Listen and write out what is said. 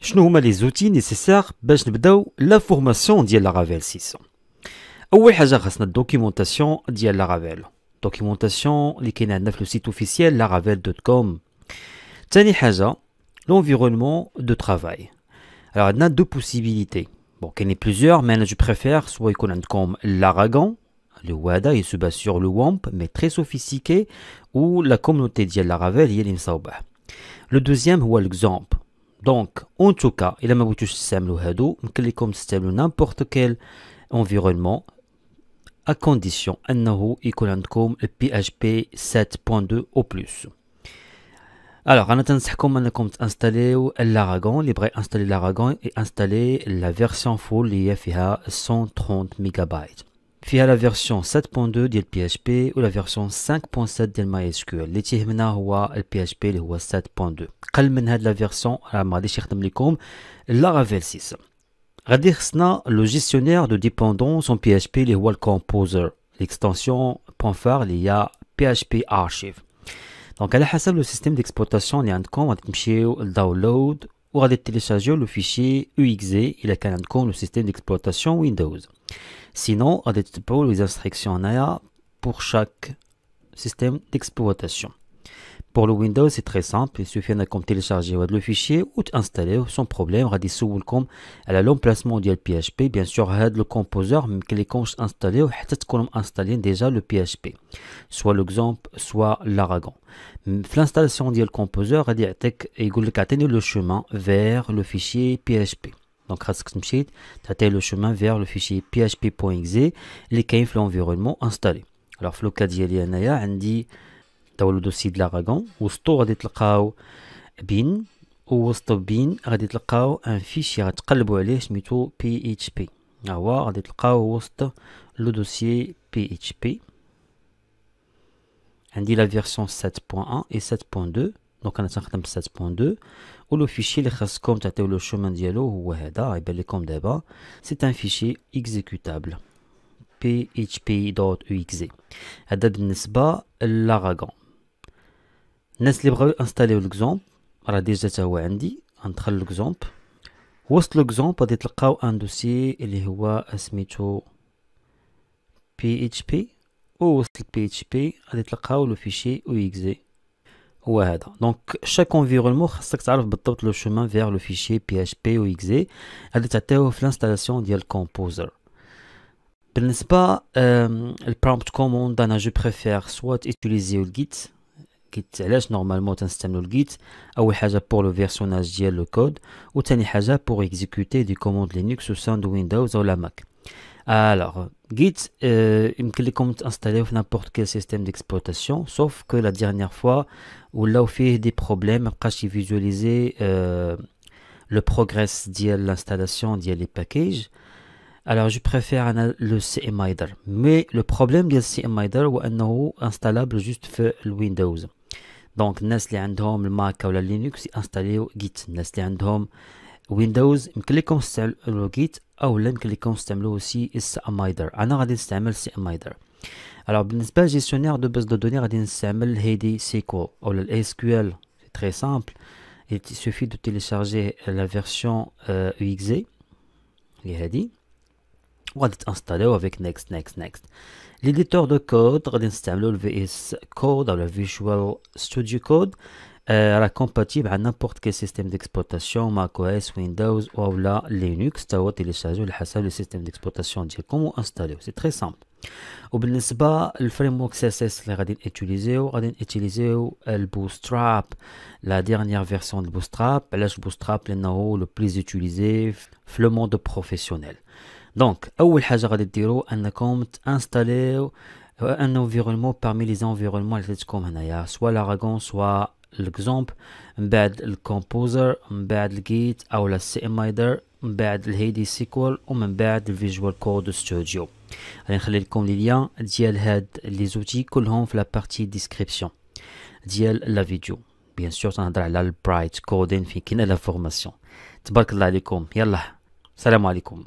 شنو هما لي زوتي نيسيسير باش نبداو لا فورماسيون ديال لارافيل 600. اول حاجه خاصنا الدوكيومونطاسيون ديال لارافيل، دوكيومونطاسيون اللي كاين عندنا في لو سيت اوفيسيال laravel.com. ثاني حاجه l'environnement de travail. Alors عندنا دو بوسيبيليتي، بون كاينين بليزيور مي انا جو بريفير سوا يكون عندكم l'Aragon اللي هو هذا يسبا سور لو وامب مي تري سوفيستيكي و لا كومونيتي ديال لارافيل هي اللي مصاوبه. لو دوزيام هو l'exemple. دونك اون توكا الا ما بغيتوش تستعملوا هادو يمكن لكم تستعملوا نامبورت كيل انفيرونمون ا كونديسيون انه يكون عندكم البي اش بي 7.2 او بلس. Alors انا تنصحكم انكم تانستاليو l'Aragon. اللي بغى انستالي l'Aragon انستالي لا فيرسيون فول اللي هي فيها 130 ميجا بايت، فيها لا فيرسيون 7.2 ديال بي اش بي و لا فيرسيون 5.7 ديال ماي اس كيو ال. اللي تيهمنا هو البي اش بي اللي هو 7.2. قل من هاد لا فيرسيون راه ما غاديش يخدم لكم لارافيل 6. غادي خصنا لو جيستيونير دو ديبوندونس اون بي اش بي اللي هو الكومبوزر، ليكستنسيون بوان فار اللي هي بي اش بي ارشيف. دونك على حسب لو سيستيم ديكسبلوطاسيون اللي عندكم غادي تمشيو لداونلود وغادي تيليشارجيو لو فيشي UXE الا كان عندكم لو سيستيم ديكسبلوطاسيون ويندوز. Sinon, غادي تتبعوا les instructions هنايا pour chaque système d'exploitation. Pour le Windows, c'est très simple. Il suffit انكم télécharger le fichier ou t'installer sans problème. غادي يسولكم على l'emplacement ديال PHP. Bien sûr, هاد le composer ما يمكنلكمش انستاليوه حتى تكونوا انستالين ديجا le PHP. Soit l'exemple, soit l'Aragon. في l'installation ديال composer غادي يعطيك يقول لك اعطيني le chemin vers le fichier PHP. Donc خاصك تمشي تعطي لو chemin vers le fichier php.exe اللي كاين في l'environnement installé. Alors في لوكا ديالي انايا عندي داو لو دوسي د l'Aragon، وسطو غادي تلقاو بين، ووسط بين غادي تلقاو ان فيشي غتقلبوا عليه سميتو php. ها هو غادي تلقاو وسط لو دوسي php. عندي لا فيرسيون 7.1 et 7.2. دونك انا تنخدم ب 7.2 ولو فيشي اللي خاصكم تعطيو لو شومان ديالو هو هذا يبان لكم دابا. سي ان فيشي اكزيكوتابل php.exe. هذا بالنسبه للاراغون. الناس اللي بغاو انستاليو ليكزومبل راه ديجا تا هو عندي، غندخل ليكزومبل. وسط ليكزومبل غادي تلقاو ان دوسي اللي هو سميتو php، ووسط php غادي تلقاو لو فيشي exe هو هذا. دونك شاك انفيرونمون خاصك تعرف بالضبط لو شومان فيغ لو فيشي PHP و exe غادي تعطيوه في الانستالاسيون ديال كومبوزر. بالنسبه البرومبت كوموند انا جو بريفير سوا تيتيليزيو الجيت. علاش نورمالمون تنستعملو الجيت؟ اول حاجه بور لو فيرسيوناج ديال لو كود، وثاني حاجه بور اكزيكوتي دي كوموند لينكس او سان دو ويندوز او لا ماك. Alors, Git, يمكن لكم تانستاليو في n'importe quel système d'exploitation, sauf que la dernière fois où là où fait des problèmes, مابقاش visualiser le progress ديال l'installation ديال les packages. Alors je préfère le CMider, mais le problème ديال CMider هو انه installable juste في Windows. Donc الناس اللي عندهم الماك ولا لينكس يانستاليو Git، الناس اللي عندهم ويندوز يمكن لكم تستعملوا جيت او لا يمكن لكم تستعملوا سي مايدر. انا غادي نستعمل سي مايدر. alors بالنسبه لجيستيونير دو باز دو دوني غادي نستعمل هيدي سيكوال او الاس كيو ال. سي تري سامبل، il suffit de télécharger la version UXE اللي هادي وغادي تانستاليو avec next. l'éditeur de code غادي نستعملو الفي اس كود او لا فيجوال ستوديو كود. راه كومباتيبل على نابورت كي سيستيم ديكسبلوطاسيون ماك او اس ويندوز او لا لينكس، تا هو تيليشارجيو على حسب لو سيستيم ديكسبلوطاسيون ديالكم و انستاليو. سي تري سامبل. وبالنسبه للفريم ورك سي اس اس اللي غادي نيتيليزيو البوستراب، لا ديرنيير فيرسيون دو بوستراب. علاش بوستراب؟ لانه لو بليز يوتيليزي في لو موند بروفيسيونيل. دونك اول حاجه غادي ديروا انكم تانستاليو ان انفيرونمون parmi les environnements اللي عطيتكم هنايا، سوا l'Aragon سوا l'exemple، من بعد الكومبوزر، من بعد الجيت او لا سي مايدر، من بعد الهيدي سيكوال، ومن بعد الفيجوال كود ستوديو. غادي نخلي لكم لي ليان ديال هاد لي زوتي كلهم في لا بارتي ديسكريبسيون ديال لا فيديو. بيان سور تنهضر على البرايت كودين فين كاينه لا فورماسيون. تبارك الله عليكم. يلا السلام عليكم.